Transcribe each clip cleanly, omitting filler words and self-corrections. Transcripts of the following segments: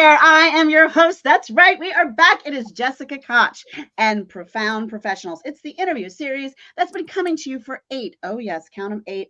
there. I am your host. That's right. We are back. It is Jessica Koch and Profound Professionals. It's the interview series that's been coming to you for 8. Oh, yes. Count them 8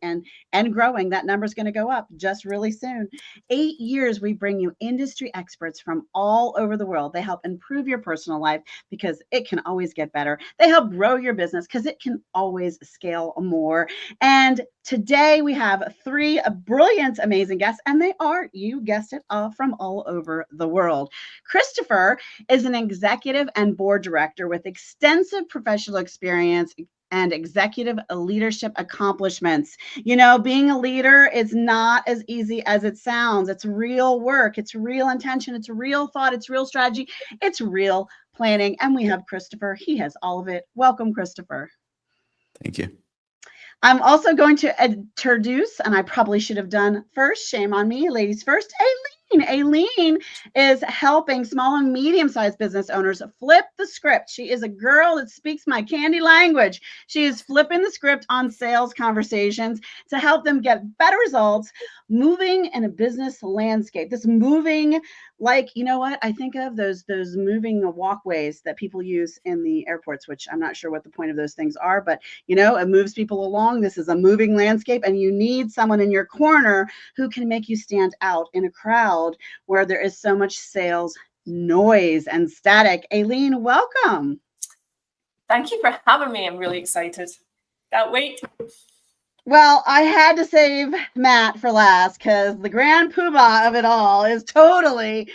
and growing. That number is going to go up just really soon. 8 years, we bring you industry experts from all over the world. They help improve your personal life because it can always get better. They help grow your business because it can always scale more. And today we have 3 brilliant, amazing guests, and they are, you guessed it, from all over the world. Christopher is an executive and board director with extensive professional experience and executive leadership accomplishments. You know, being a leader is not as easy as it sounds. It's real work. It's real intention. It's real thought. It's real strategy. It's real planning. And we have Christopher. He has all of it. Welcome, Christopher. Thank you. I'm also going to introduce, and I probably should have done first, shame on me, ladies first, Aileen. Aileen is helping small and medium-sized business owners flip the script. She is a girl that speaks my candy language. She is flipping the script on sales conversations to help them get better results, moving in a business landscape. This moving, like, you know what? I think of those moving walkways that people use in the airports, which I'm not sure what the point of those things are, but, you know, it moves people along. This is a moving landscape, and you need someone in your corner who can make you stand out in a crowd where there is so much sales noise and static. Aileen, welcome. Thank you for having me. I'm really excited. Can't wait. Well, I had to save Matt for last because the grand poobah of it all is totally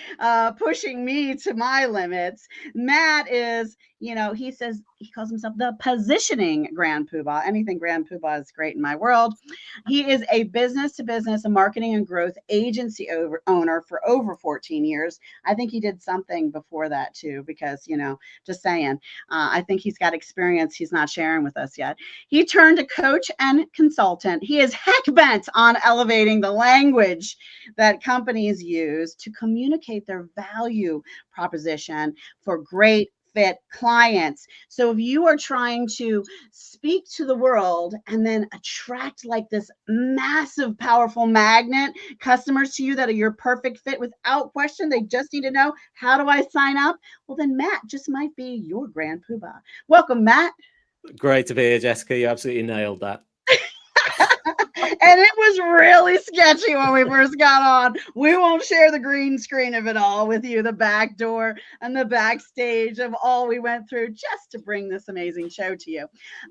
pushing me to my limits. Matt is, you know, he says he calls himself the positioning grand poobah. Anything grand poobah is great in my world. He is a business-to-business marketing and growth agency owner for over 14 years. I think he did something before that too, because, you know, just saying, I think he's got experience he's not sharing with us yet. He turned to coach and consultant. He is heck bent on elevating the language that companies use to communicate their value proposition for great fit clients. So if you are trying to speak to the world and then attract like this massive, powerful magnet customers to you that are your perfect fit without question, they just need to know, how do I sign up? Well, then Matt just might be your grand poobah. Welcome, Matt. Great to be here, Jessica. You absolutely nailed that. And it was really sketchy when we first got on. We won't share the green screen of it all with you, the back door and the backstage of all we went through just to bring this amazing show to you.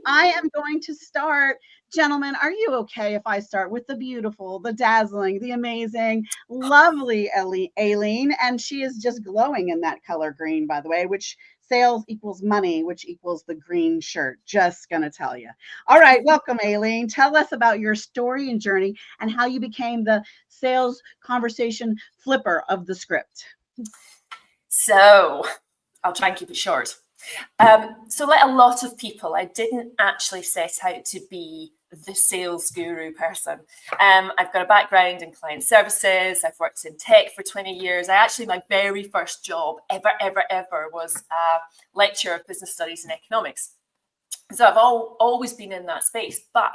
I am going to start, gentlemen, are you okay if I start with the beautiful, the dazzling, the amazing, lovely Aileen? And she is just glowing in that color green, by the way, which sales equals money, which equals the green shirt. Just going to tell you. All right. Welcome, Aileen. Tell us about your story and journey and how you became the sales conversation flipper of the script. So I'll try and keep it short. So like a lot of people, I didn't actually set out to be the sales guru person. I've got a background in client services. I've worked in tech for 20 years. My very first job ever was a lecturer of business studies and economics. So I've always been in that space. But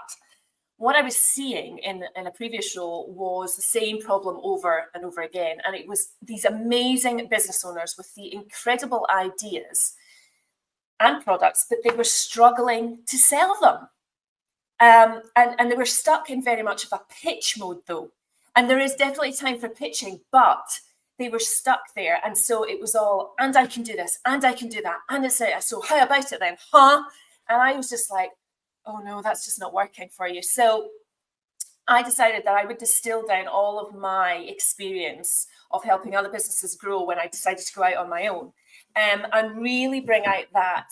what I was seeing in a previous role was the same problem over and over again. And it was these amazing business owners with the incredible ideas and products, but they were struggling to sell them. And they were stuck in very much of a pitch mode, though. And there is definitely time for pitching, but they were stuck there. And so it was all, and I can do this, and I can do that. And it's so how about it then? Huh? And I was just like, oh no, that's just not working for you. So I decided that I would distill down all of my experience of helping other businesses grow when I decided to go out on my own, and really bring out that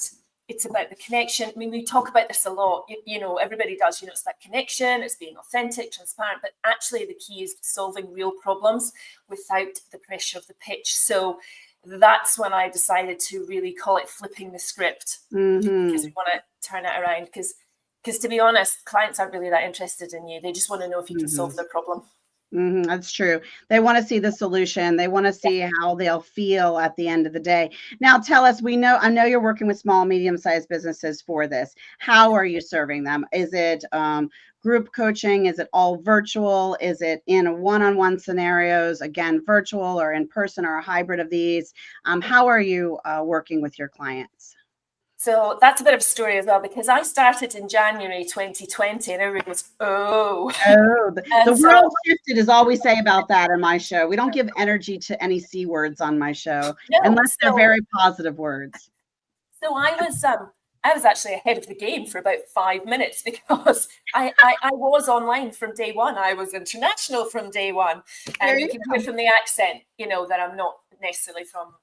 it's about the connection. I mean, we talk about this a lot, you know, everybody does, you know, it's that connection, it's being authentic, transparent, but actually the key is solving real problems without the pressure of the pitch. So that's when I decided to really call it flipping the script, because we want to turn it around. Because to be honest, clients aren't really that interested in you. They just want to know if you can solve their problem. That's true. They want to see the solution. They want to see how they'll feel at the end of the day. Now, tell us, I know you're working with small, medium-sized businesses for this. How are you serving them? Is it group coaching? Is it all virtual? Is it in a one-on-one scenarios, again, virtual or in person or a hybrid of these? How are you working with your clients? So that's a bit of a story as well, because I started in January 2020 and everybody goes, oh. The world shifted is all we say about that in my show. We don't give energy to any C words on my show, unless they're very positive words. So I was actually ahead of the game for about 5 minutes, because I was online from day one. I was international from day one. And you can hear from the accent, that I'm not necessarily from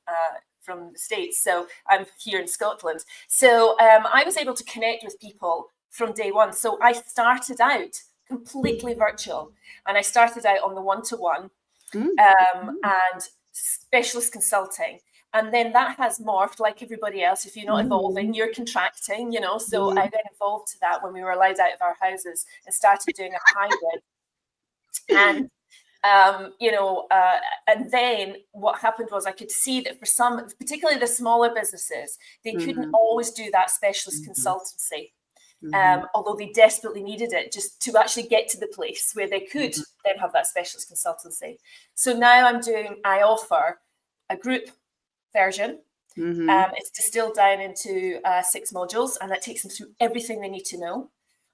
the States. So I'm here in Scotland. So I was able to connect with people from day one. So I started out completely virtual, and I started out on the one-to-one and specialist consulting. And then that has morphed like everybody else. If you're not evolving, you're contracting, So I then evolved to that when we were allowed out of our houses and started doing a hybrid. And and then what happened was I could see that for some, particularly the smaller businesses, they couldn't always do that specialist consultancy, although they desperately needed it just to actually get to the place where they could then have that specialist consultancy. So now I offer a group version. It's distilled down into 6 modules, and that takes them through everything they need to know.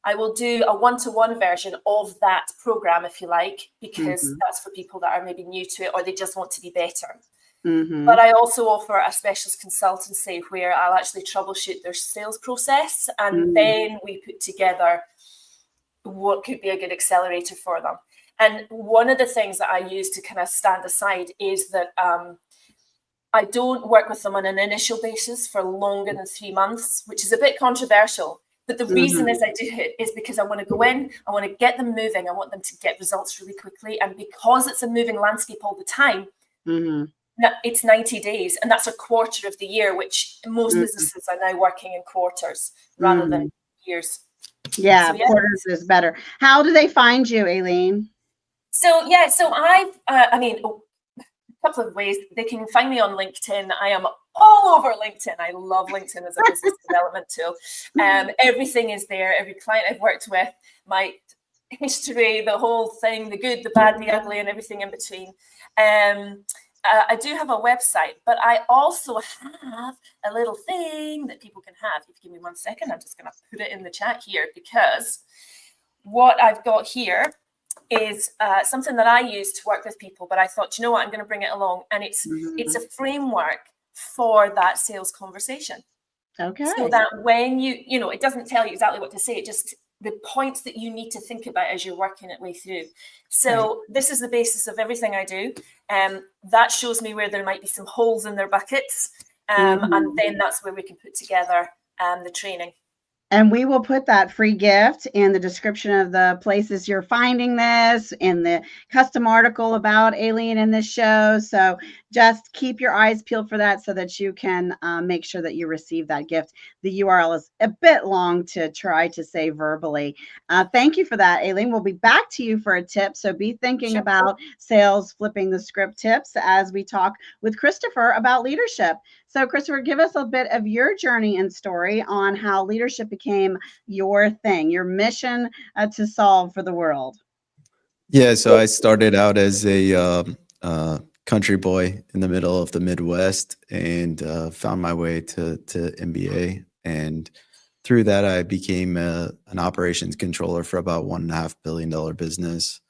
I will do a one-to-one version of that program, if you like, because that's for people that are maybe new to it, or they just want to be better. But I also offer a specialist consultancy where I'll actually troubleshoot their sales process, and then we put together what could be a good accelerator for them. And one of the things that I use to kind of stand aside is that I don't work with them on an initial basis for longer than 3 months, which is a bit controversial. But the reason is I do it is because I want to go in, I want to get them moving, I want them to get results really quickly. And because it's a moving landscape all the time, it's 90 days, and that's a quarter of the year, which most businesses are now working in quarters rather than years. Yeah, so, quarters is better. How do they find you, Aileen? So a couple of ways. They can find me on LinkedIn. I am all over LinkedIn. I love LinkedIn as a business development tool. Everything is there. Every client I've worked with, my history, the whole thing, the good, the bad, the ugly, and everything in between. I do have a website, but I also have a little thing that people can have. If you give me 1 second, I'm just going to put it in the chat here, because what I've got here is something that I use to work with people, but I thought, I'm going to bring it along, and it's a framework for that sales conversation. Okay. So that when it doesn't tell you exactly what to say, it just the points that you need to think about as you're working it way through. So this is the basis of everything I do. That shows me where there might be some holes in their buckets. And then that's where we can put together the training. And we will put that free gift in the description of the places you're finding this, in the custom article about Aileen in this show. So just keep your eyes peeled for that so that you can make sure that you receive that gift. The URL is a bit long to try to say verbally. Thank you for that, Aileen. We'll be back to you for a tip. So be thinking about sales, flipping the script tips as we talk with Christopher about leadership. So Christopher, give us a bit of your journey and story on how leadership became your thing, your mission to solve for the world. Yeah, so I started out as a country boy in the middle of the Midwest, and found my way to MBA. And through that, I became an operations controller for about $1.5 billion business.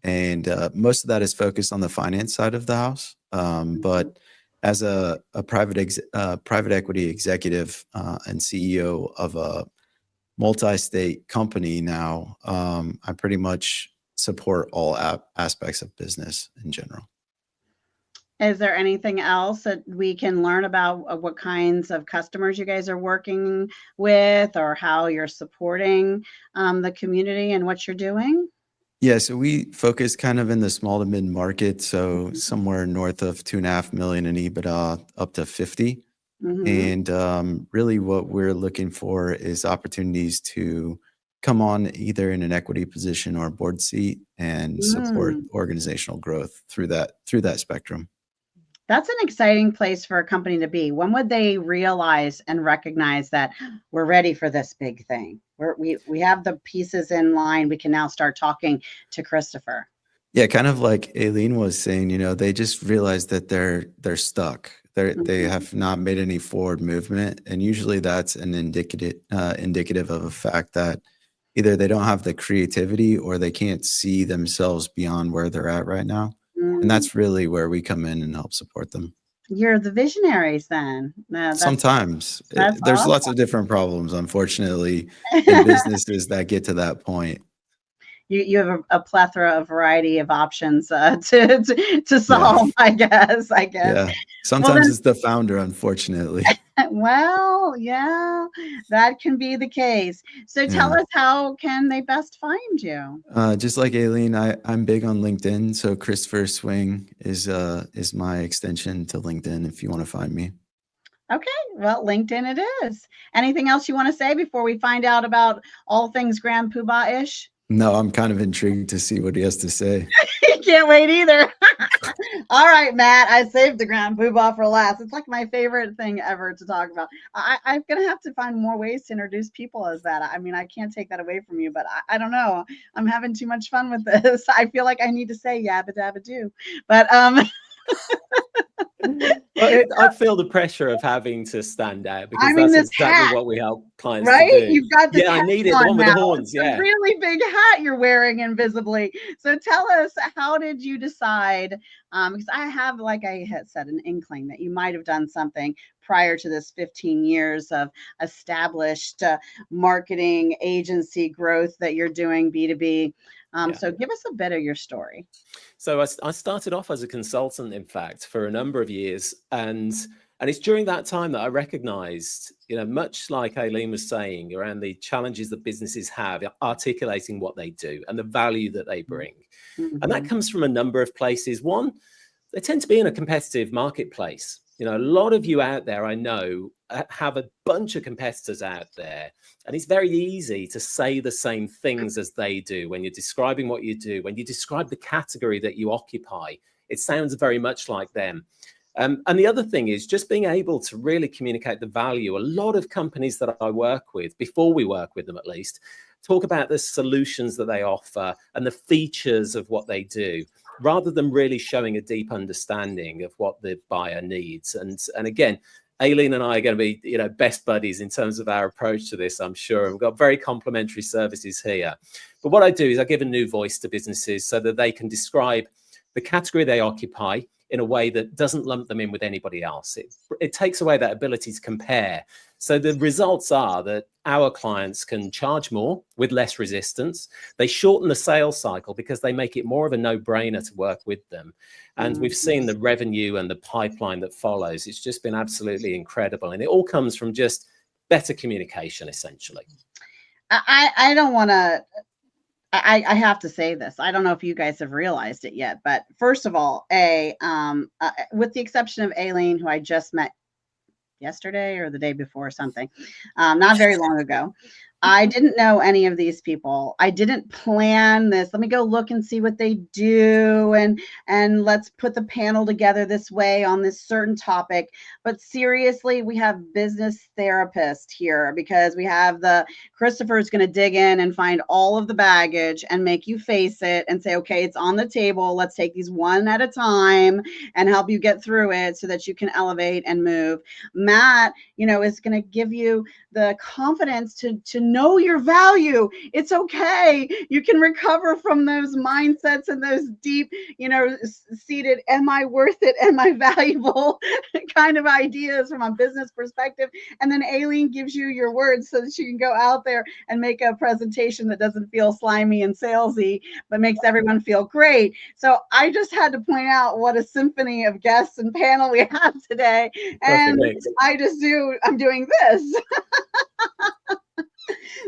And most of that is focused on the finance side of the house. But as a private equity executive and CEO of a multi-state company now, I pretty much support all aspects of business in general. Is there anything else that we can learn about what kinds of customers you guys are working with, or how you're supporting the community and what you're doing? Yeah, so we focus kind of in the small to mid market, so somewhere north of 2.5 million in EBITDA, up to 50. And really what we're looking for is opportunities to come on either in an equity position or a board seat and support organizational growth through that spectrum. That's an exciting place for a company to be. When would they realize and recognize that we're ready for this big thing? We have the pieces in line. We can now start talking to Christopher. Yeah, kind of like Aileen was saying, they just realize that they're stuck. They have not made any forward movement, and usually that's an indicative of a fact that either they don't have the creativity or they can't see themselves beyond where they're at right now. And that's really where we come in and help support them. You're the visionaries then. Sometimes there's awesome. Lots of different problems, unfortunately, in businesses that get to that point. You have a plethora of variety of options to solve, yeah. I guess. Yeah. Sometimes it's the founder, unfortunately. Well, yeah, that can be the case. So tell us, how can they best find you? Just like Aileen, I'm big on LinkedIn. So Christopher Swing is my extension to LinkedIn if you want to find me. Okay, well, LinkedIn it is. Anything else you want to say before we find out about all things Grand Poobah-ish? No, I'm kind of intrigued to see what he has to say. Can't wait either. All right, Matt, I saved the Grand Poobah for last. It's like my favorite thing ever to talk about. I'm going to have to find more ways to introduce people as that. I mean, I can't take that away from you, but I don't know. I'm having too much fun with this. I feel like I need to say yabba dabba do. But Well, I feel the pressure of having to stand out, because that's exactly what we help clients to do. You've got the I need it, the one with the horns. It's a really big hat you're wearing invisibly. So tell us, how did you decide? Because I have, like I had said, an inkling that you might have done something prior to this 15 years of established marketing agency growth that you're doing B2B. So give us a bit of your story. So I started off as a consultant, in fact, for a number of years. And it's during that time that I recognized, much like Aileen was saying, around the challenges that businesses have articulating what they do and the value that they bring. Mm-hmm. And that comes from a number of places. One, they tend to be in a competitive marketplace. A lot of you out there, I know, have a bunch of competitors out there, and it's very easy to say the same things as they do when you're describing what you do. When you describe the category that you occupy, it sounds very much like them. And the other thing is just being able to really communicate the value. A lot of companies that I work with, before we work with them at least, talk about the solutions that they offer and the features of what they do, rather than really showing a deep understanding of what the buyer needs. And again, Aileen and I are going to be, best buddies in terms of our approach to this, I'm sure. We've got very complementary services here. But what I do is I give a new voice to businesses so that they can describe the category they occupy in a way that doesn't lump them in with anybody else. It takes away that ability to compare. So the results are that our clients can charge more with less resistance. They shorten the sales cycle because they make it more of a no-brainer to work with them. And we've seen the revenue and the pipeline that follows. It's just been absolutely incredible. And it all comes from just better communication, essentially. I don't want to... I have to say this. I don't know if you guys have realized it yet, but first of all, with the exception of Aileen, who I just met yesterday or the day before or something, not very long ago, I didn't know any of these people. I didn't plan this. Let me go look and see what they do, and let's put the panel together this way on this certain topic. But seriously, we have business therapists here because we have Christopher's going to dig in and find all of the baggage and make you face it and say, okay, it's on the table. Let's take these one at a time and help you get through it so that you can elevate and move. Matt, is going to give you the confidence to know your value. It's okay. You can recover from those mindsets and those deep, seated, am I worth it? Am I valuable kind of ideas from a business perspective. And then Aileen gives you your words so that you can go out there and make a presentation that doesn't feel slimy and salesy, but makes everyone feel great. So I just had to point out what a symphony of guests and panel we have today. And I'm doing this.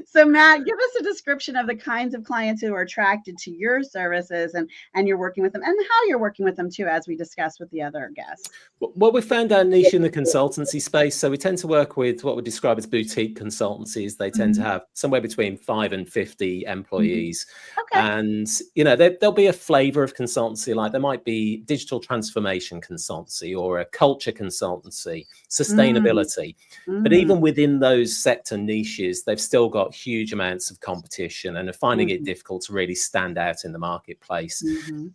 So Matt, give us a description of the kinds of clients who are attracted to your services and you're working with them, and how you're working with them too, as we discussed with the other guests. Well, we found our niche in the consultancy space. So we tend to work with what we describe as boutique consultancies. They tend to have somewhere between 5 and 50 employees. Okay. And, you know, there'll be a flavor of consultancy, like there might be digital transformation consultancy or a culture consultancy, sustainability. But even within those sector niches, they've still got huge amounts of competition and are finding it difficult to really stand out in the marketplace.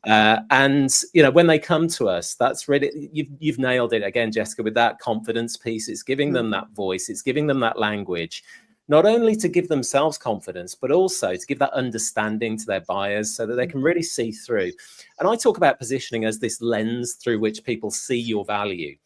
And, you know, when they come to us, that's really, you've nailed it again, Jessica, with that confidence piece. It's giving them that voice. It's giving them that language, not only to give themselves confidence, but also to give that understanding to their buyers so that they can really see through. And I talk about positioning as this lens through which people see your value.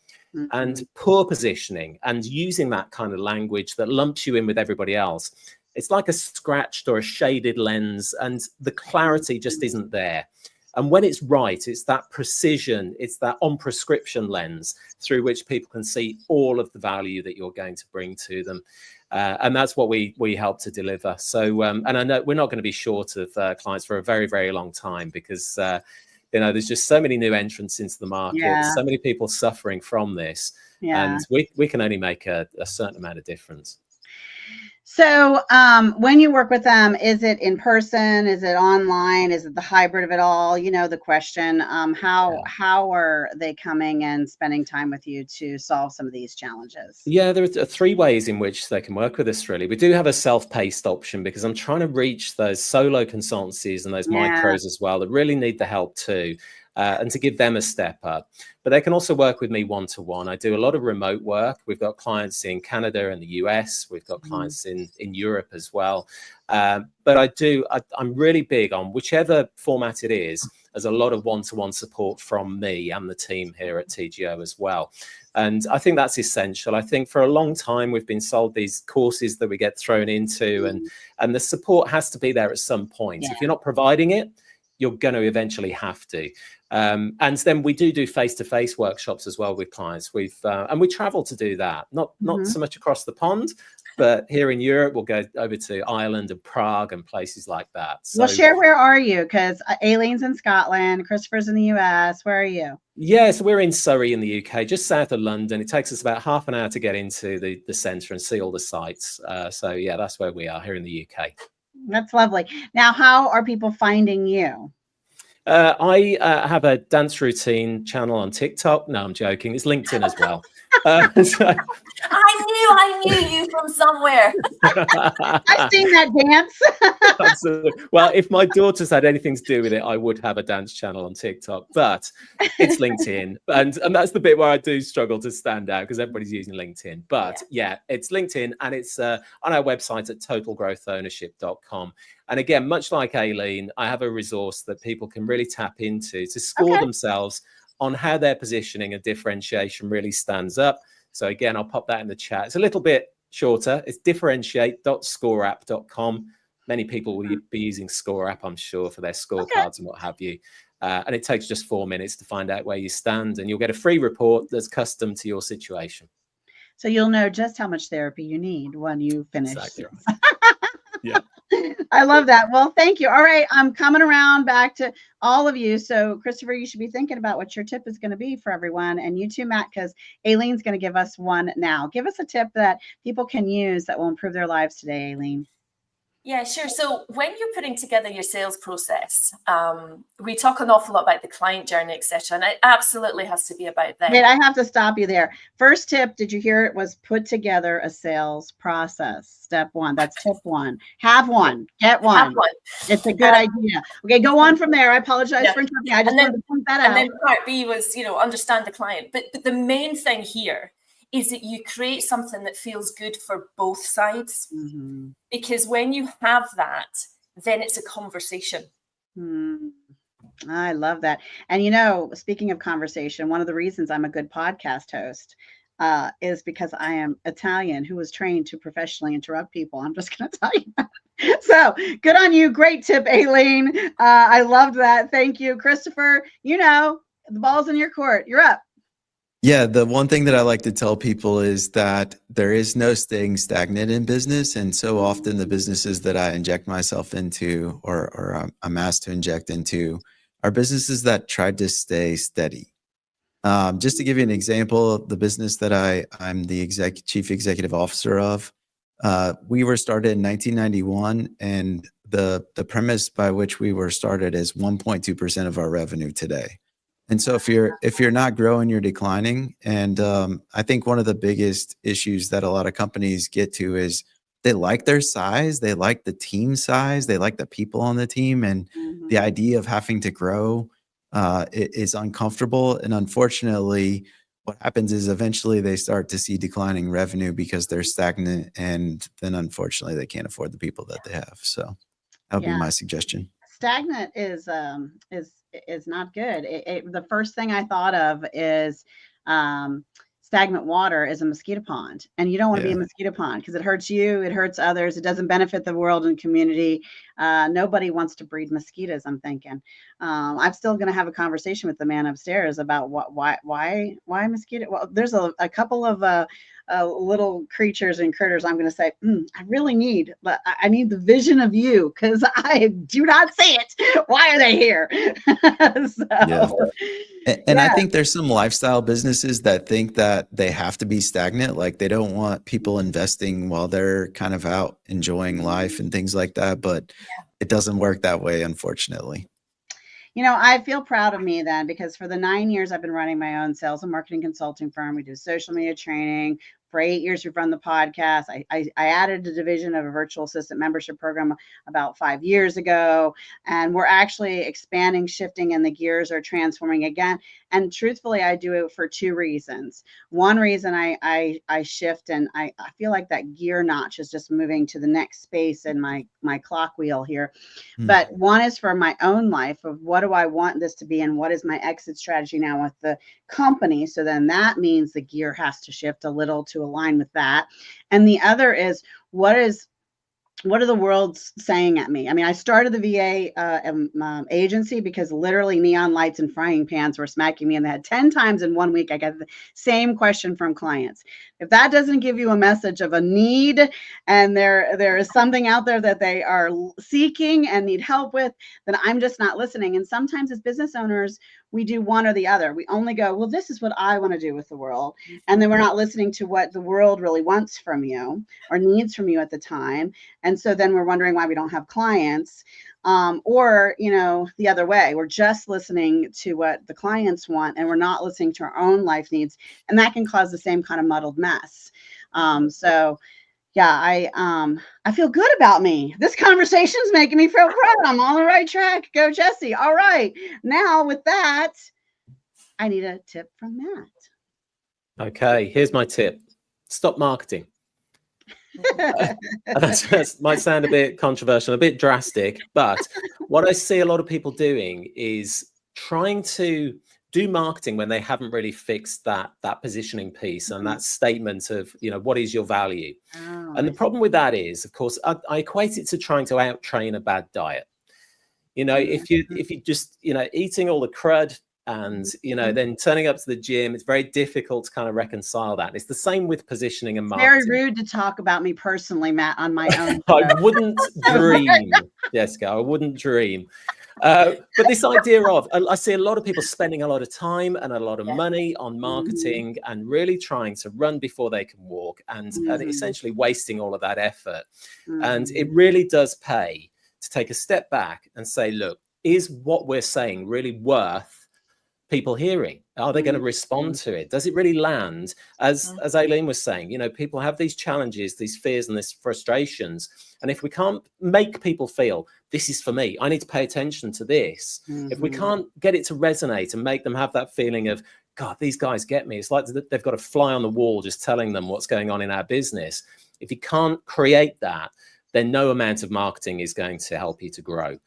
And poor positioning and using that kind of language that lumps you in with everybody else, it's like a scratched or a shaded lens, and the clarity just isn't there. And when it's right, it's that precision, it's that on prescription lens through which people can see all of the value that you're going to bring to them. And that's what we help to deliver. So, and I know we're not going to be short of clients for a very, very long time, because you know, there's just so many new entrants into the market, so many people suffering from this, and we can only make a certain amount of difference. So when you work with them, is it in person? Is it online? Is it the hybrid of it all? You know, the question, how are they coming and spending time with you to solve some of these challenges? Yeah, there are 3 ways in which they can work with us, really. We do have a self-paced option, because I'm trying to reach those solo consultancies and those micros as well that really need the help too. And to give them a step up. But they can also work with me one-to-one. I do a lot of remote work. We've got clients in Canada and the US. We've got clients in Europe as well. But I'm really big on, whichever format it is, there's a lot of one-to-one support from me and the team here at TGO as well. And I think that's essential. I think for a long time, we've been sold these courses that we get thrown into, and the support has to be there at some point. If you're not providing it, you're going to eventually have to. And then we do face-to-face workshops as well with clients. And we travel to do that, not so much across the pond, but here in Europe, we'll go over to Ireland and Prague and places like that. So, well, share, where are you? Because Aileen's in Scotland, Christopher's in the US. Where are you? Yeah, so we're in Surrey in the UK, just south of London. It takes us about half an hour to get into the centre and see all the sites. So yeah, that's where we are here in the UK. That's lovely. Now, how are people finding you? I have a dance routine channel on TikTok. No, I'm joking. It's LinkedIn as well. So, I knew you from somewhere. I've seen that dance. Absolutely. Well, if my daughters had anything to do with it, I would have a dance channel on TikTok, but it's LinkedIn. And that's the bit where I do struggle to stand out, because everybody's using LinkedIn. But yeah, it's LinkedIn, and it's on our website at totalgrowthownership.com. And again, much like Aileen, I have a resource that people can really tap into to score themselves on how their positioning and differentiation really stands up. So again, I'll pop that in the chat. It's a little bit shorter. It's differentiate.scoreapp.com. Many people will be using ScoreApp, I'm sure, for their scorecards and what have you. And it takes just 4 minutes to find out where you stand, and you'll get a free report that's custom to your situation. So you'll know just how much therapy you need when you finish. Exactly right. Yeah. I love that. Well, thank you. All right. I'm coming around back to all of you. So Christopher, you should be thinking about what your tip is going to be for everyone. And you too, Matt, because Aileen's going to give us one now. Give us a tip that people can use that will improve their lives today, Aileen. Yeah, sure. So when you're putting together your sales process, we talk an awful lot about the client journey, etc. And it absolutely has to be about them. Wait, I have to stop you there. First tip, did you hear it? Was put together a sales process. Step 1. That's tip 1. Have one. Get one. Have one. It's a good idea. Okay, go on from there. I apologize for interrupting. I just wanted to point that out. And then part B was, understand the client. But the main thing here is that you create something that feels good for both sides. Mm-hmm. Because when you have that, then it's a conversation. I love that. And, speaking of conversation, one of the reasons I'm a good podcast host is because I am Italian who was trained to professionally interrupt people. I'm just going to tell you that. So good on you. Great tip, Aileen. I loved that. Thank you, Christopher. The ball's in your court. You're up. Yeah, the one thing that I like to tell people is that there is no staying stagnant in business. And so often the businesses that I inject myself into or I'm asked to inject into are businesses that try to stay steady. Just to give you an example, the business that I'm the chief executive officer of, we were started in 1991, and the premise by which we were started is 1.2% of our revenue today. And so if you're not growing, you're declining. And I think one of the biggest issues that a lot of companies get to is they like their size, they like the team size, they like the people on the team, and the idea of having to grow is uncomfortable. And unfortunately, what happens is eventually they start to see declining revenue because they're stagnant, and then unfortunately they can't afford the people that they have. So that would be my suggestion. Stagnant is not good. The first thing I thought of is stagnant water is a mosquito pond, and you don't want to be a mosquito pond because it hurts you, it hurts others, it doesn't benefit the world and community. Nobody wants to breed mosquitoes, I'm thinking. I'm still going to have a conversation with the man upstairs about why mosquito. Well, there's a couple of little creatures and critters. I'm going to say, I really need, but I need the vision of you because I do not see it. Why are they here? And I think there's some lifestyle businesses that think that they have to be stagnant. Like they don't want people investing while they're kind of out enjoying life and things like that. But it doesn't work that way, unfortunately. I feel proud of me then, because for the 9 years I've been running my own sales and marketing consulting firm, we do social media training. For 8 years, we've run the podcast. I added a division of a virtual assistant membership program about 5 years ago, and we're actually expanding, shifting, and the gears are transforming again. And truthfully, I do it for two reasons. One reason I shift, and I feel like that gear notch is just moving to the next space in my clock wheel here. But one is for my own life of what do I want this to be, and what is my exit strategy now with the company. So then that means the gear has to shift a little to align with that. And the other is what are the world saying at me? I mean, I started the VA agency because literally neon lights and frying pans were smacking me in the head 10 times in 1 week. I got the same question from clients. If that doesn't give you a message of a need, and there is something out there that they are seeking and need help with, then I'm just not listening. And sometimes as business owners, we do one or the other. We only go, well, this is what I want to do with the world. And then we're not listening to what the world really wants from you or needs from you at the time. And so then we're wondering why we don't have clients, or, the other way. We're just listening to what the clients want, and we're not listening to our own life needs. And that can cause the same kind of muddled mess. I feel good about me. This conversation's making me feel proud. I'm on the right track. Go, Jesse. All right. Now with that, I need a tip from Matt. Okay, here's my tip. Stop marketing. That might sound a bit controversial, a bit drastic, but what I see a lot of people doing is trying to do marketing when they haven't really fixed that positioning piece and that statement of, what is your value? And the problem with that is, of course, I equate it to trying to out-train a bad diet. If you just, eating all the crud and, then turning up to the gym, it's very difficult to kind of reconcile that. It's the same with positioning and marketing. Very rude to talk about me personally, Matt, on my own. I wouldn't dream, Jessica, I wouldn't dream. But this idea of, I see a lot of people spending a lot of time and a lot of money on marketing and really trying to run before they can walk and essentially wasting all of that effort. And it really does pay to take a step back and say, look, is what we're saying really worth people hearing? Are they going to respond to it? Does it really land? As Aileen was saying, people have these challenges, these fears and these frustrations. And if we can't make people feel this is for me, I need to pay attention to this. If we can't get it to resonate and make them have that feeling of, God, these guys get me. It's like they've got a fly on the wall just telling them what's going on in our business. If you can't create that, then no amount of marketing is going to help you to grow.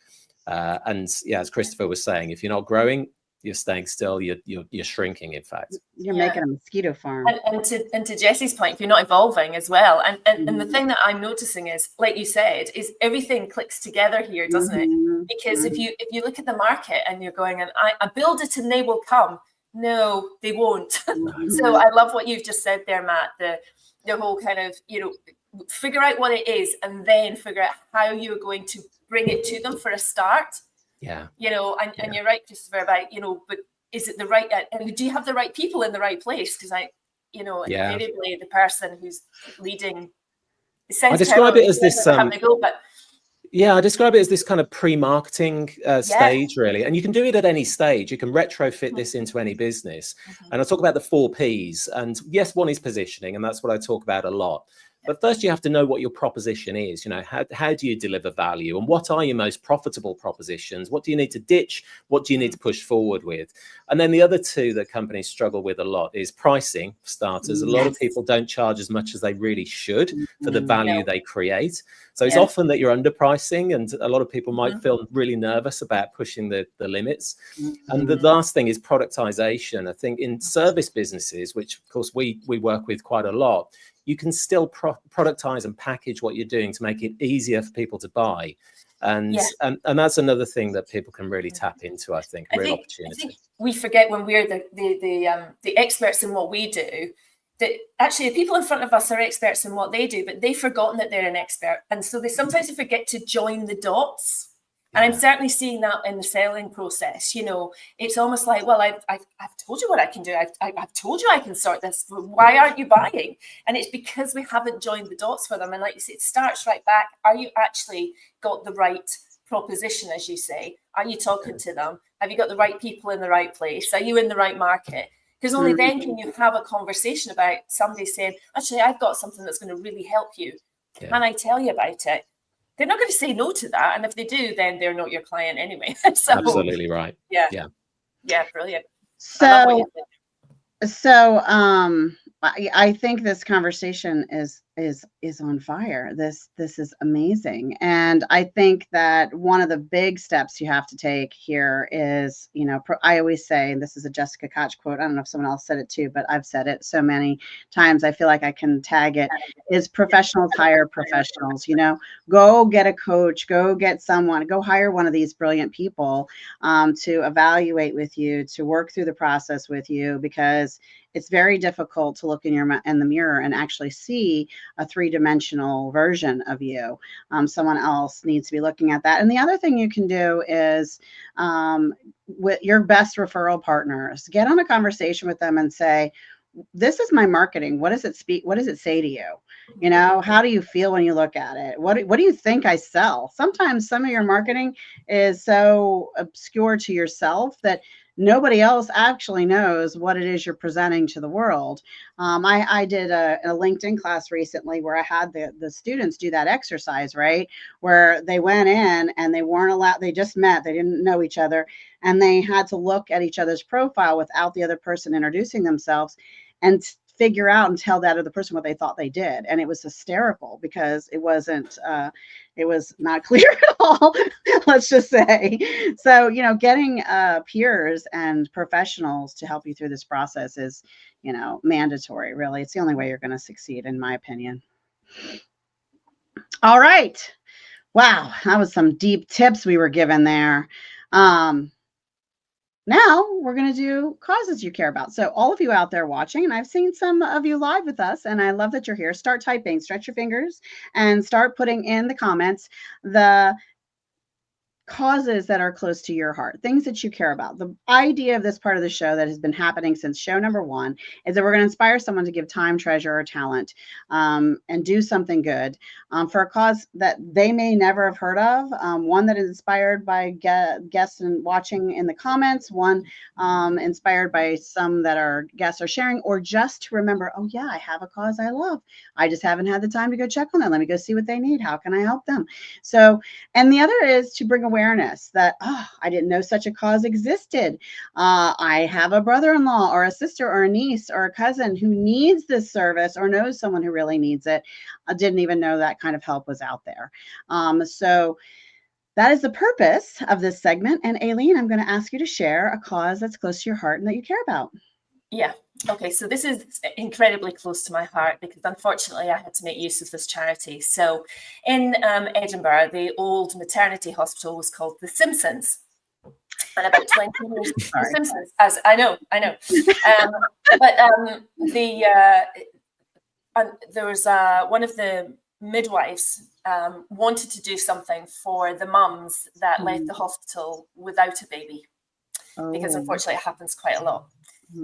As Christopher was saying, if you're not growing, you're staying still, you're shrinking, in fact. You're making a mosquito farm. And to Jesse's point, if you're not evolving as well. And the thing that I'm noticing is, like you said, is everything clicks together here, doesn't it? Because if you look at the market and you're going, and I build it and they will come, No, they won't. So I love what you've just said there, Matt. The whole kind of, figure out what it is and then figure out how you're going to bring it to them for a start. Yeah. And you're right, Christopher, about, but is it the right, and do you have the right people in the right place? Because invariably the person who's leading, it sounds I describe it as this, I describe it as this kind of pre-marketing stage, really. And you can do it at any stage. You can retrofit this into any business. And I'll talk about the 4 Ps. And yes, one is positioning, and that's what I talk about a lot. But first, you have to know what your proposition is. How do you deliver value, and what are your most profitable propositions? What do you need to ditch? What do you need to push forward with? And then the other 2 that companies struggle with a lot is pricing, for starters. A lot of people don't charge as much as they really should for the value they create. So it's often that you're underpricing, and a lot of people might feel really nervous about pushing the limits. And the last thing is productization. I think in service businesses, which of course we work with quite a lot, you can still productize and package what you're doing to make it easier for people to buy. And that's another thing that people can really tap into, I think, real opportunity. I think we forget when we're the experts in what we do, that actually the people in front of us are experts in what they do, but they've forgotten that they're an expert. And so they sometimes forget to join the dots. And I'm certainly seeing that in the selling process. It's almost like, well, I've told you what I can do. I've told you I can sort this. Why aren't you buying? And it's because we haven't joined the dots for them. And like you say, it starts right back. Are you actually got the right proposition, as you say? Are you talking to them? Have you got the right people in the right place? Are you in the right market? Because only then can you have a conversation about somebody saying, actually, I've got something that's going to really help you. Can I tell you about it? They're not going to say no to that. And if they do, then they're not your client anyway. So, absolutely right. Yeah, brilliant. So I think this conversation is on fire. This is amazing. And I think that one of the big steps you have to take here is, I always say, and this is a Jessica Koch quote, I don't know if someone else said it too, but I've said it so many times, I feel like I can tag it, is professionals hire professionals. Go get a coach, go get someone, go hire one of these brilliant people to evaluate with you, to work through the process with you, because it's very difficult to look in the mirror and actually see a 3-dimensional version of you. Someone else needs to be looking at that. And the other thing you can do is with your best referral partners, get on a conversation with them and say, this is my marketing. What does it speak? What does it say to you? How do you feel when you look at it? What do you think I sell? Sometimes some of your marketing is so obscure to yourself that nobody else actually knows what it is you're presenting to the world. I did a LinkedIn class recently where I had the students do that exercise, right? Where they went in and they weren't allowed, they just met, they didn't know each other, and they had to look at each other's profile without the other person introducing themselves and figure out and tell that other person what they thought they did. And it was hysterical because it was not clear at all, let's just say. So, getting peers and professionals to help you through this process is, mandatory, really. It's the only way you're going to succeed, in my opinion. All right. Wow. That was some deep tips we were given there. Now we're going to do causes you care about. So all of you out there watching, and I've seen some of you live with us, and I love that you're here. Start typing, stretch your fingers, and start putting in the comments the causes that are close to your heart, things that you care about. The idea of this part of the show that has been happening since show number 1 is that we're going to inspire someone to give time, treasure, or talent and do something good for a cause that they may never have heard of, one that is inspired by guests and watching in the comments, one inspired by some that our guests are sharing, or just to remember, oh yeah, I have a cause I love. I just haven't had the time to go check on them. Let me go see what they need. How can I help them? So, and the other is to bring awareness that, oh, I didn't know such a cause existed. I have a brother-in-law or a sister or a niece or a cousin who needs this service or knows someone who really needs it. I didn't even know that kind of help was out there. So that is the purpose of this segment. And Aileen, I'm going to ask you to share a cause that's close to your heart and that you care about. Yeah. Okay. So this is incredibly close to my heart because unfortunately I had to make use of this charity. So in Edinburgh, the old maternity hospital was called the Simpsons. and about 20 years. The Simpsons, as I know. But there was one of the midwives wanted to do something for the mums that left the hospital without a baby, because unfortunately it happens quite a lot.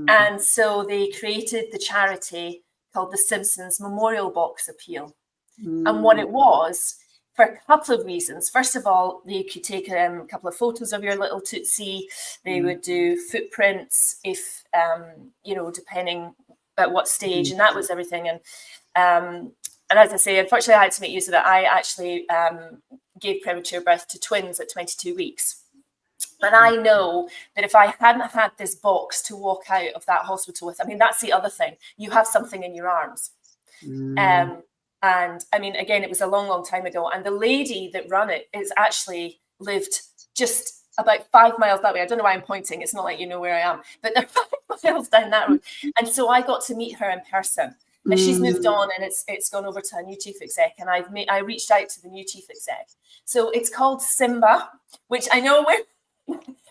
And so they created the charity called the Simpsons Memorial Box Appeal. And what it was, for a couple of reasons. First of all, they could take a couple of photos of your little Tootsie. They would do footprints if, depending at what stage, and that was everything. And as I say, unfortunately, I had to make use of it. I actually gave premature birth to twins at 22 weeks. And I know that if I hadn't had this box to walk out of that hospital with, I mean, that's the other thing. You have something in your arms. And I mean, again, it was a long, long time ago. And the lady that ran it is actually lived just about 5 miles that way. I don't know why I'm pointing. It's not like you know where I am, but they're 5 miles down that road. And so I got to meet her in person. Now she's moved on, and it's gone over to a new chief exec, and I reached out to the new chief exec. So it's called Simba, which I know we're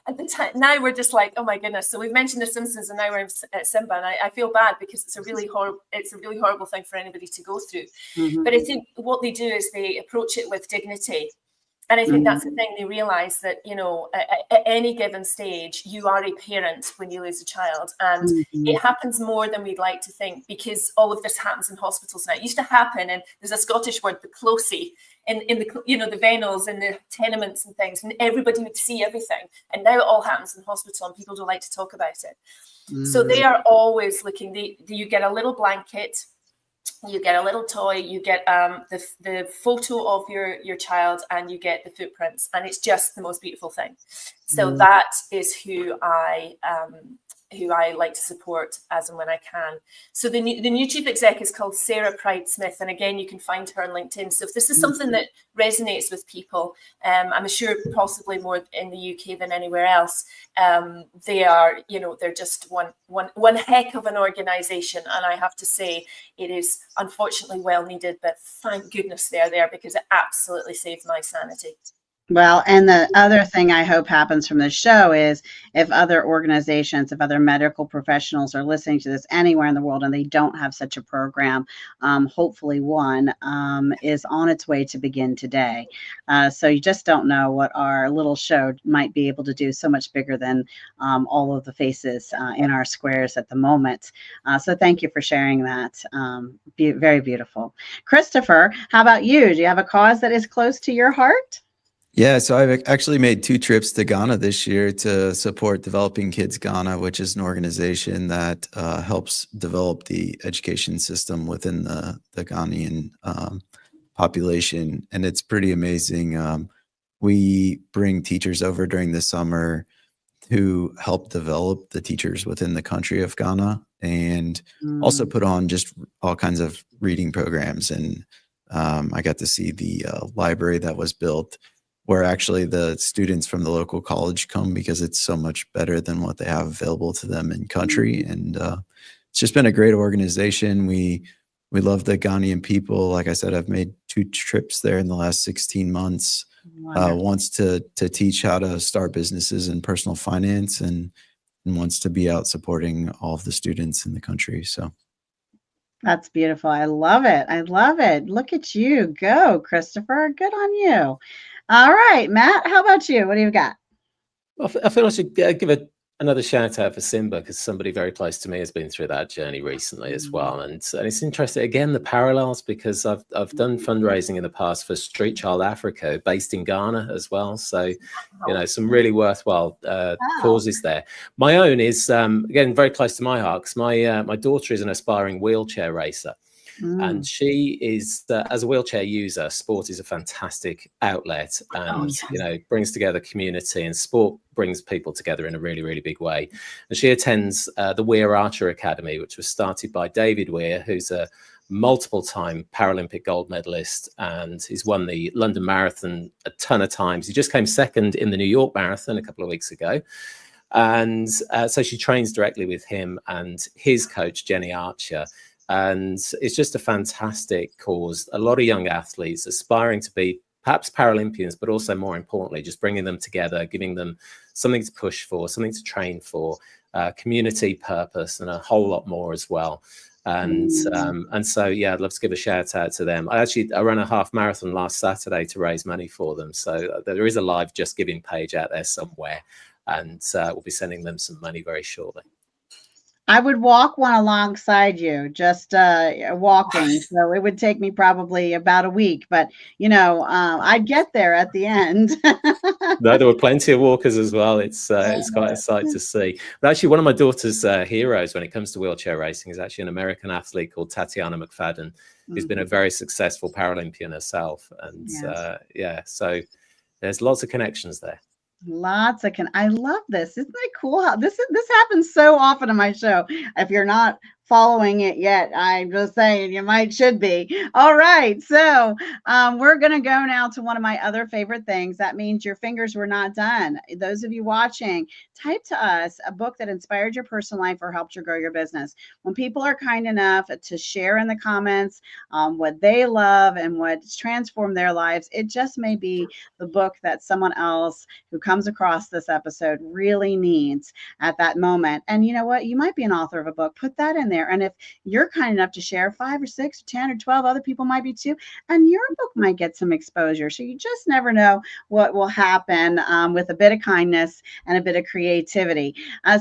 at the time now we're just like, oh my goodness. So we've mentioned the Simpsons, and now we're at Simba, and I feel bad because it's a really horrible thing for anybody to go through. But I think what they do is they approach it with dignity. And I think that's the thing. They realize that, at any given stage, you are a parent when you lose a child. And it happens more than we'd like to think, because all of this happens in hospitals now. It used to happen, and there's a Scottish word, the closey, in the, the Vennels and the tenements and things, and everybody would see everything. And now it all happens in hospital, and people don't like to talk about it. So they are always looking. You get a little blanket, you get a little toy, you get the photo of your child, and you get the footprints, and it's just the most beautiful thing. So that is who I like to support as and when I can. So the new chief exec is called Sarah Pride Smith, and again, you can find her on LinkedIn. So if this is something that resonates with people, I'm sure possibly more in the UK than anywhere else, they are, they're just one heck of an organization. And I have to say, it is unfortunately well needed, but thank goodness they're there, because it absolutely saved my sanity. Well, and the other thing I hope happens from this show is if other organizations, if other medical professionals are listening to this anywhere in the world and they don't have such a program, hopefully one is on its way to begin today. So you just don't know what our little show might be able to do, so much bigger than all of the faces in our squares at the moment. So thank you for sharing that. Very beautiful. Christopher, how about you? Do you have a cause that is close to your heart? Yeah, so I've actually made 2 trips to Ghana this year to support Developing Kids Ghana, which is an organization that helps develop the education system within the Ghanaian population. And it's pretty amazing. We bring teachers over during the summer who help develop the teachers within the country of Ghana, and also put on just all kinds of reading programs. And I got to see the library that was built, where actually the students from the local college come, because it's so much better than what they have available to them in country. And it's just been a great organization. We love the Ghanaian people. Like I said, I've made 2 trips there in the last 16 months. Once to teach how to start businesses in personal finance, and once to be out supporting all of the students in the country. So that's beautiful. I love it. I love it. Look at you go, Christopher. Good on you. All right, Matt, how about you? What do you got? Well, I feel I should give another shout out for Simba, because somebody very close to me has been through that journey recently as well. And it's interesting, again, the parallels, because I've done fundraising in the past for Street Child Africa based in Ghana as well. So, some really worthwhile causes there. My own is, again, very close to my heart, because my daughter is an aspiring wheelchair racer. And she is, as a wheelchair user, sport is a fantastic outlet, and brings together community, and sport brings people together in a really, really big way. And she attends the Weir Archer Academy, which was started by David Weir, who's a multiple-time Paralympic gold medalist, and he's won the London Marathon a ton of times. He just came second in the New York Marathon a couple of weeks ago. And so she trains directly with him and his coach, Jenny Archer. And it's just a fantastic cause. A lot of young athletes aspiring to be perhaps Paralympians, but also more importantly, just bringing them together, giving them something to push for, something to train for, community purpose, and a whole lot more as well. And so, yeah, I'd love to give a shout out to them. I ran a half marathon last Saturday to raise money for them. So there is a live Just Giving page out there somewhere, and we'll be sending them some money very shortly. I would walk one alongside you, just walking. So it would take me probably about a week, but I'd get there at the end. No, there were plenty of walkers as well. It's quite a sight to see. But actually, one of my daughter's heroes when it comes to wheelchair racing is actually an American athlete called Tatiana McFadden, who's been a very successful Paralympian herself. And so there's lots of connections there. I love this. Isn't that cool? How this happens so often on my show. If you're not following it yet, I'm just saying you should be. All right, so we're gonna go now to one of my other favorite things. That means your fingers were not done. Those of you watching, type to us a book that inspired your personal life or helped you grow your business. When people are kind enough to share in the comments what they love and what's transformed their lives, it just may be the book that someone else who comes across this episode really needs at that moment. And you know what? You might be an author of a book. Put that in there. And if you're kind enough to share, 5 or 6 or 10 or 12 other people might be too, and your book might get some exposure. So you just never know what will happen with a bit of kindness and a bit of creativity.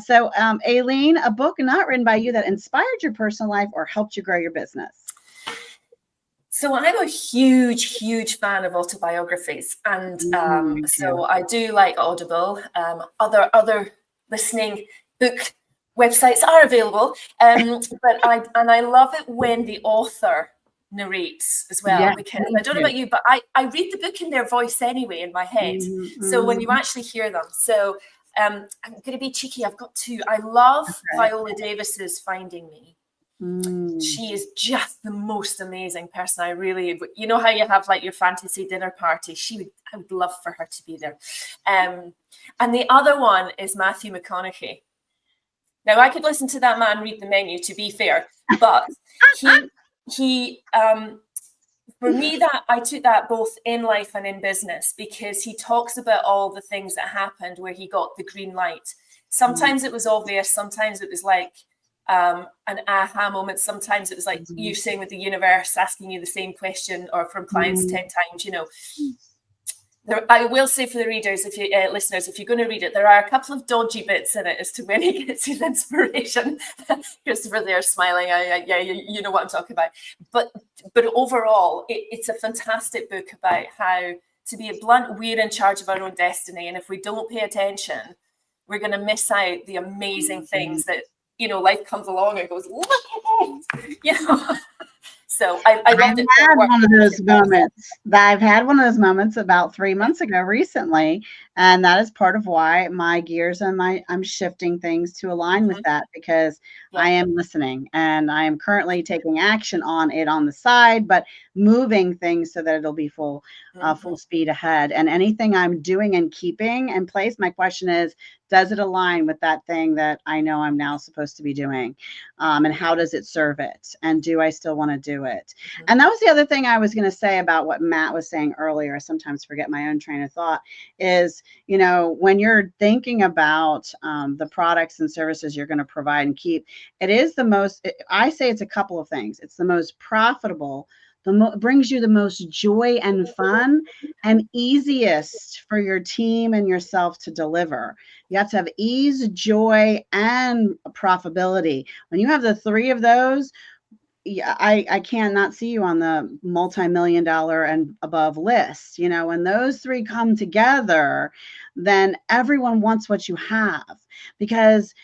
So Aileen, a book not written by you that inspired your personal life or helped you grow your business. So I'm a huge fan of autobiographies, and so I do like Audible. Other listening book websites are available, but I love it when the author narrates as well, because I don't know about you, but I read the book in their voice anyway in my head. So when you actually hear them, so I'm going to be cheeky. I love Viola Davis's Finding Me. She is just the most amazing person. I really, you know how you have like your fantasy dinner party? I would love for her to be there. And the other one is Matthew McConaughey. Now I could listen to that man read the menu, to be fair, but he for me, that I took that both in life and in business, because he talks about all the things that happened where he got the green light. Sometimes it was obvious, sometimes it was like an aha moment, sometimes it was like you saying with the universe asking you the same question, or from clients 10 times, I will say for the readers, if you listeners, if you're going to read it, there are a couple of dodgy bits in it as to when he gets his inspiration. Christopher there smiling. Yeah, you know what I'm talking about. But overall, it's a fantastic book about how, to be blunt, we're in charge of our own destiny, and if we don't pay attention, we're going to miss out the amazing things that life comes along and goes, look at it, So I loved it. I've had one of those moments about 3 months ago recently. And that is part of why my gears and I'm shifting things to align with that, because I am listening and I am currently taking action on it on the side, but moving things so that it'll be full speed ahead. And anything I'm doing and keeping in place, my question is, does it align with that thing that I know I'm now supposed to be doing? And how does it serve it? And do I still want to do it? And that was the other thing I was going to say about what Matt was saying earlier. I sometimes forget my own train of thought is, when you're thinking about the products and services you're going to provide and keep, it is I say it's a couple of things. It's the most profitable, brings you the most joy and fun, and easiest for your team and yourself to deliver. You have to have ease, joy, and profitability. When you have the 3 of those, I cannot see you on the multi-million-dollar and above list. When those 3 come together, then everyone wants what you have, because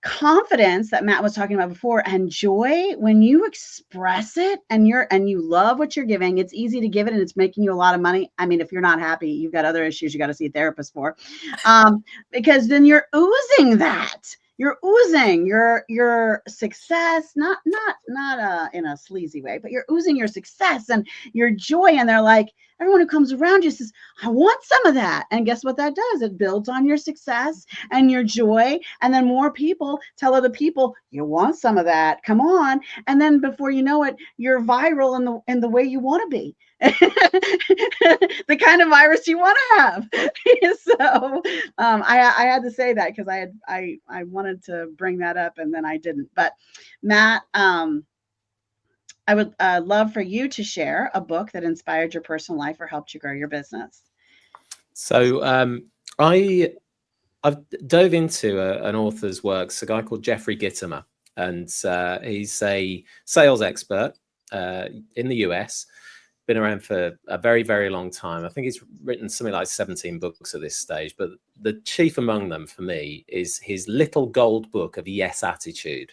confidence that Matt was talking about before, and joy, when you express it and you love what you're giving, it's easy to give it and it's making you a lot of money. I mean, if you're not happy, you've got other issues you got to see a therapist for, because then you're oozing that. You're oozing your success, not in a sleazy way, but you're oozing your success and your joy. And they're like, everyone who comes around you says, I want some of that. And guess what that does? It builds on your success and your joy. And then more people tell other people, you want some of that, come on. And then before you know it, you're viral in the way you want to be. The kind of virus you want to have. So I had to say that because I wanted to bring that up and then I didn't. But Matt, I would love for you to share a book that inspired your personal life or helped you grow your business. So I've dove into an author's works, a guy called Jeffrey Gitomer, and he's a sales expert in the US, been around for a very, very long time. I think he's written something like 17 books at this stage, but the chief among them for me is his little gold book of yes attitude.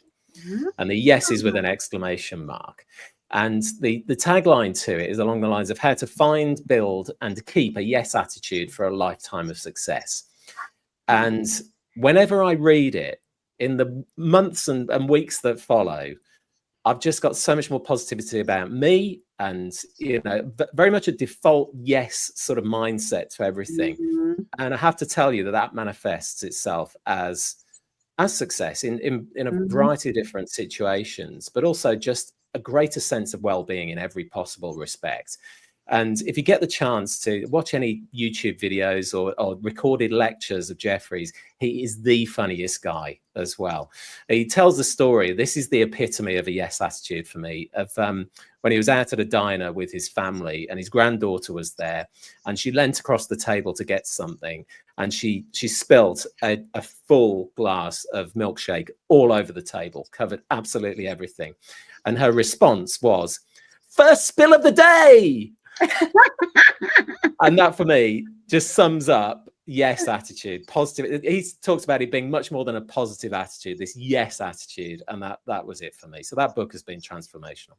And the yes is with an exclamation mark. And the tagline to it is along the lines of how to find, build, and keep a yes attitude for a lifetime of success. And whenever I read it, in the months and weeks that follow, I've just got so much more positivity about me and, you know, very much a default yes sort of mindset to everything. And I have to tell you that manifests itself as success in a variety of different situations, but also just a greater sense of well-being in every possible respect. And if you get the chance to watch any YouTube videos or recorded lectures of Jeffrey's, he is the funniest guy as well. He tells the story. This is the epitome of a yes attitude for me, of when he was out at a diner with his family and his granddaughter was there, and she leant across the table to get something, and she spilt a full glass of milkshake all over the table, covered absolutely everything. And her response was, "First spill of the day." And that for me just sums up yes attitude, positive. He talks about it being much more than a positive attitude, this yes attitude, and that was it for me. So that book has been transformational.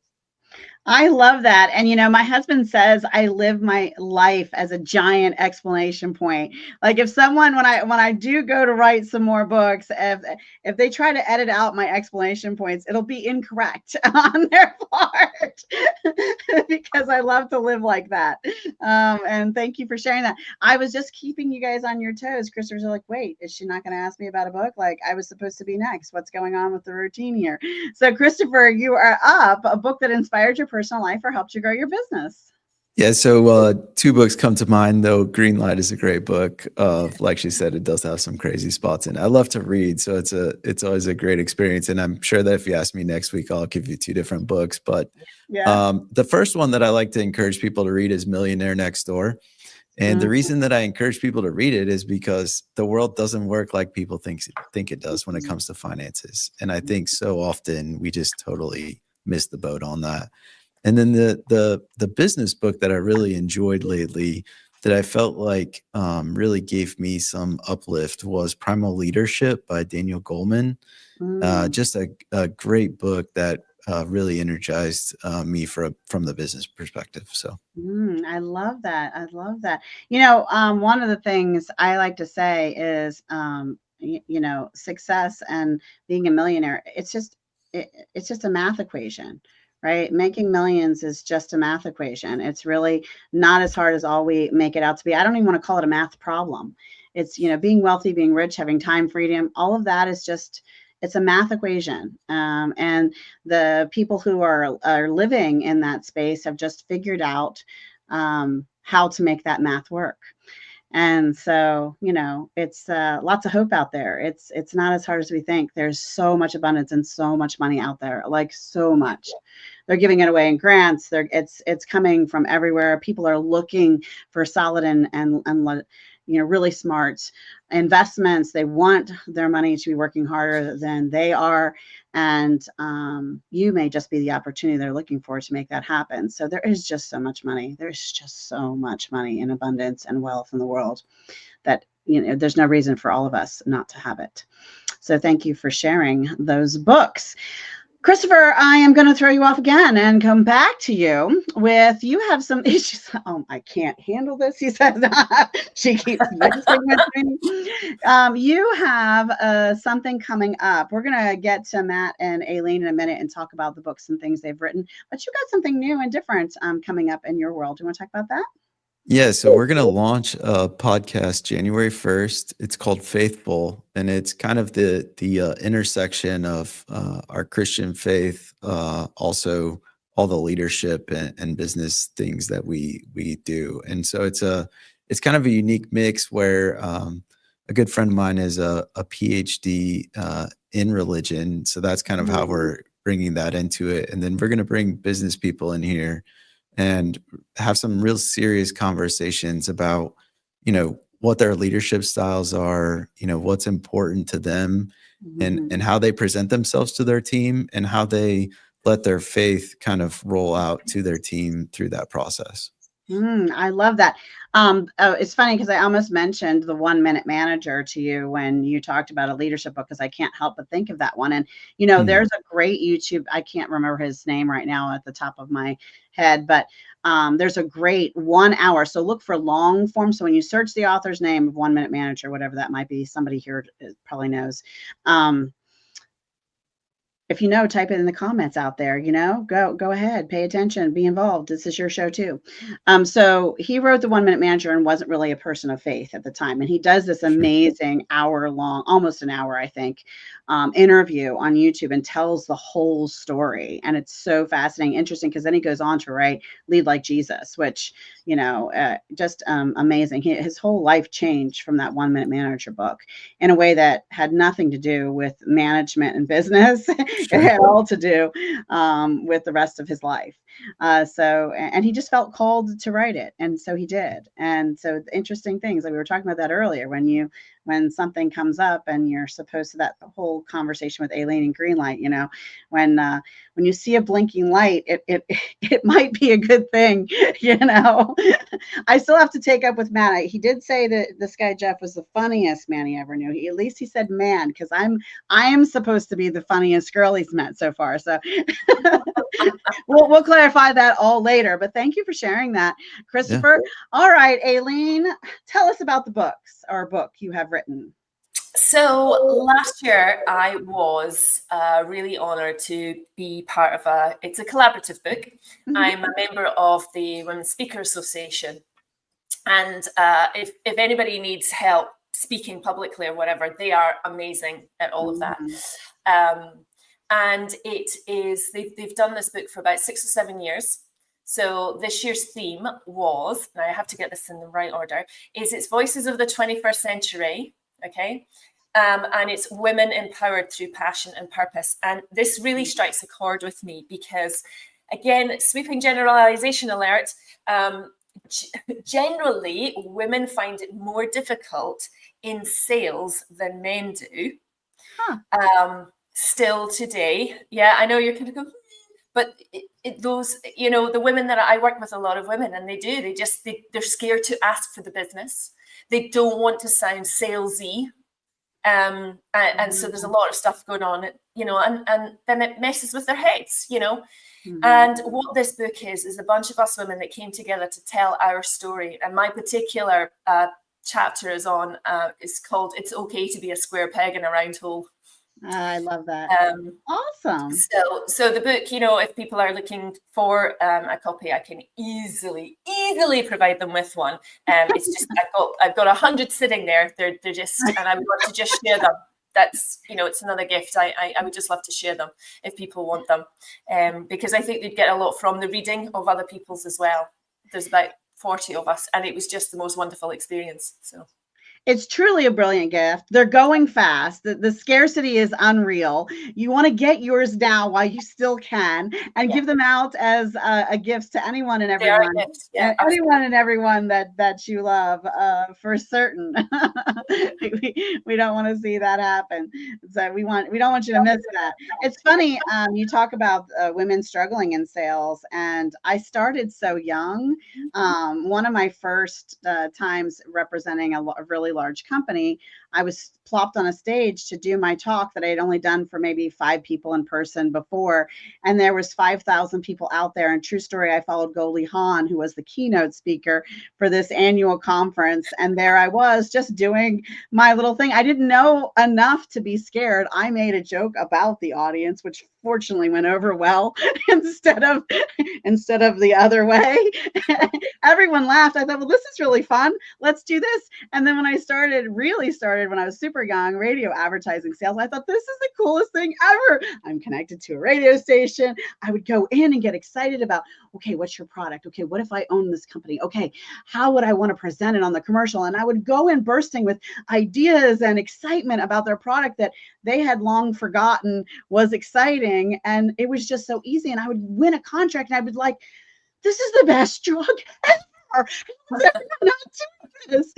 I love that. And, you know, my husband says I live my life as a giant exclamation point. Like if someone, when I do go to write some more books, if they try to edit out my exclamation points, it'll be incorrect on their part because I love to live like that. And thank you for sharing that. I was just keeping you guys on your toes. Christopher's like, wait, is she not going to ask me about a book? Like I was supposed to be next. What's going on with the routine here? So Christopher, you are up. A book that inspired your personal life or helped you grow your business. Yeah, so 2 books come to mind, though. Green Light is a great book. Like she said, it does have some crazy spots in it. I love to read, so it's always a great experience. And I'm sure that if you ask me next week, I'll give you 2 different books. But the first one that I like to encourage people to read is Millionaire Next Door. And the reason that I encourage people to read it is because the world doesn't work like people think it does when it comes to finances. And I think so often we just totally miss the boat on that. And then the business book that I really enjoyed lately that I felt like really gave me some uplift was Primal Leadership by Daniel Goleman. Just a great book that really energized me from the business perspective. So I love that. I love that. You know, one of the things I like to say is, you know, success and being a millionaire, it's just a math equation, right? Making millions is just a math equation. It's really not as hard as all we make it out to be. I don't even want to call it a math problem. It's, you know, being wealthy, being rich, having time, freedom, all of that is just, it's a math equation. And the people who are living in that space have just figured out how to make that math work. And so, you know, it's lots of hope out there. It's not as hard as we think. There's so much abundance and so much money out there, like so much. They're giving it away in grants. It's coming from everywhere. People are looking for solid and you know, really smart investments. They want their money to be working harder than they are. And you may just be the opportunity they're looking for to make that happen. So there is just so much money. There's just so much money and abundance and wealth in the world that, you know, there's no reason for all of us not to have it. So thank you for sharing those books. Christopher, I am going to throw you off again and come back to you with, you have some issues. Oh, I can't handle this, he says. She keeps messing with me. You have something coming up. We're going to get to Matt and Aileen in a minute and talk about the books and things they've written. But you got something new and different coming up in your world. Do you want to talk about that? Yeah, so we're going to launch a podcast January 1st. It's called Faithful, and it's kind of the intersection of our Christian faith, also all the leadership and business things that we do. And so it's kind of a unique mix where a good friend of mine is a PhD in religion, so that's kind of how we're bringing that into it. And then we're going to bring business people in here and have some real serious conversations about, what their leadership styles are, what's important to them, and how they present themselves to their team, and how they let their faith kind of roll out to their team through that process. I love that. It's funny because I almost mentioned the 1 Minute Manager to you when you talked about a leadership book, because I can't help but think of that one. And, there's a great YouTube, I can't remember his name right now at the top of my head, but there's a great 1 hour. So look for long form. So when you search the author's name of 1 Minute Manager, whatever that might be, somebody here probably knows. If you know, type it in the comments out there, go ahead, pay attention, be involved. This is your show too. So he wrote the 1 Minute Manager and wasn't really a person of faith at the time. And he does this amazing hour-long, almost an hour, I think, interview on YouTube and tells the whole story. And it's so fascinating, interesting, because then he goes on to write Lead Like Jesus, which, just amazing. His whole life changed from that 1 Minute Manager book in a way that had nothing to do with management and business. It had all to do with the rest of his life. And he just felt called to write it. And so he did. And so the interesting things, like we were talking about that earlier, when something comes up and you're supposed to, that whole conversation with Aileen and Greenlight, when you see a blinking light, it might be a good thing, I still have to take up with Matt. He did say that this guy Jeff was the funniest man he ever knew. At least he said man, because I am supposed to be the funniest girl he's met so far. So we'll clarify that all later. But thank you for sharing that, Christopher. Yeah. All right, Aileen, tell us about the book you have written. So last year, I was really honored to be part of it's a collaborative book. I'm a member of the Women's Speaker Association. And if anybody needs help speaking publicly or whatever, they are amazing at all of that. And they've done this book for about 6 or 7 years. So this year's theme was, and I have to get this in the right order, it's Voices of the 21st Century. Okay. And it's women empowered through passion and purpose. And this really strikes a chord with me because, again, sweeping generalization alert, generally women find it more difficult in sales than men do. Still today. Yeah, I know you're kind of going, but the women that I work with, a lot of women, and they're scared to ask for the business. They don't want to sound salesy. And so there's a lot of stuff going on, and then it messes with their heads, And what this book is a bunch of us women that came together to tell our story. And my particular chapter is called "It's Okay to Be a Square Peg in a Round Hole." I love that. Awesome. So the book, if people are looking for a copy, I can easily provide them with one. It's just I've got 100 sitting there. They're just, and I would love to just share them. That's it's another gift. I would just love to share them if people want them, because I think they'd get a lot from the reading of other people's as well. There's about 40 of us, and it was just the most wonderful experience. So. It's truly a brilliant gift. They're going fast. The scarcity is unreal. You want to get yours now while you still can, and give them out as a gift to anyone and everyone. Anyone and everyone that you love, for certain. we don't want to see that happen. So we don't want you to miss that. It's funny. You talk about women struggling in sales, and I started so young. One of my first times representing a really large company, I was plopped on a stage to do my talk that I had only done for maybe 5 people in person before. And there was 5,000 people out there. And true story, I followed Goldie Hawn, who was the keynote speaker for this annual conference. And there I was just doing my little thing. I didn't know enough to be scared. I made a joke about the audience, which fortunately went over well instead of the other way. Everyone laughed. I thought, well, this is really fun. Let's do this. And then when I really started when I was super young, radio advertising sales, I thought this is the coolest thing ever. I'm connected to a radio station. I would go in and get excited about, okay, what's your product? Okay, what if I own this company? Okay, how would I want to present it on the commercial? And I would go in bursting with ideas and excitement about their product that they had long forgotten was exciting. And it was just so easy. And I would win a contract and I would like, this is the best drug ever. They're not doing this,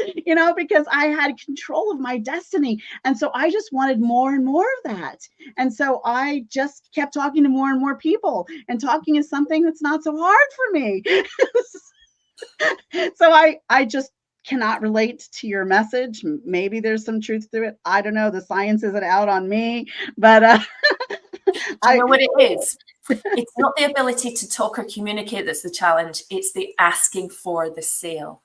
because I had control of my destiny. And so I just wanted more and more of that. And so I just kept talking to more and more people, and talking is something that's not so hard for me. So I just cannot relate to your message. Maybe there's some truth to it. I don't know. The science isn't out on me, but I know what it is. It's not the ability to talk or communicate that's the challenge. It's the asking for the sale.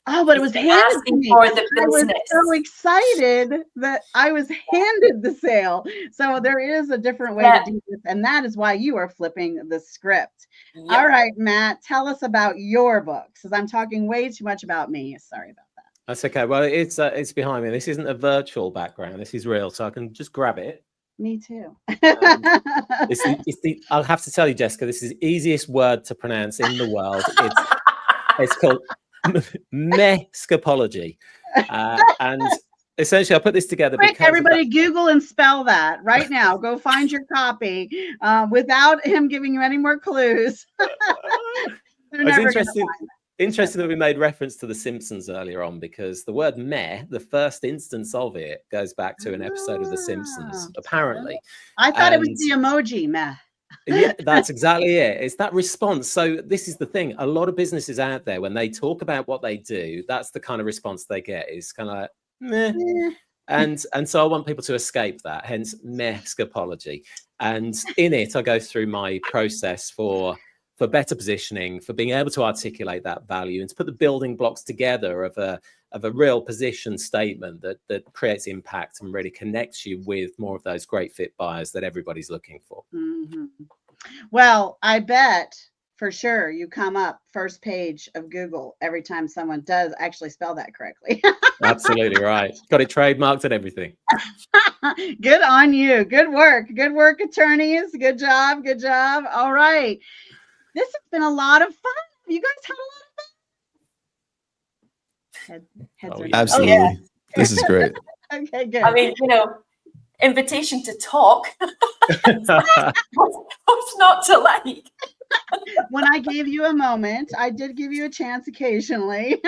Oh, but it was handed to me. For the I was so excited that I was handed the sale. So there is a different way to do this. And that is why you are flipping the script. Yep. All right, Matt, tell us about your book, because I'm talking way too much about me. Sorry about that. That's okay. Well, it's behind me. This isn't a virtual background. This is real. So I can just grab it. Me too. I'll have to tell you, Jessica, this is the easiest word to pronounce in the world. It's called mescapology. And essentially, I put this together because everybody Google and spell that right now. Go find your copy without him giving you any more clues. It's interesting that we made reference to The Simpsons earlier on, because the word meh, the first instance of it, goes back to an episode of The Simpsons, apparently. I thought it was the emoji meh. Yeah, that's exactly it. It's that response. So this is the thing. A lot of businesses out there, when they talk about what they do, that's the kind of response they get. Is kind of like, meh. And so I want people to escape that, hence mescapology. And in it, I go through my process for better positioning, for being able to articulate that value and to put the building blocks together of a real position statement that creates impact and really connects you with more of those great fit buyers that everybody's looking for. Mm-hmm. Well, I bet for sure you come up first page of Google every time someone does actually spell that correctly. Absolutely right. Got it trademarked and everything. Good on you. Good work. Good work, attorneys. Good job. Good job. All right. This has been a lot of fun. You guys had a lot of fun. Heads are absolutely. Oh, yeah. This is great. Okay, good. I mean, invitation to talk. What's not to like? When I gave you a moment, I did give you a chance occasionally.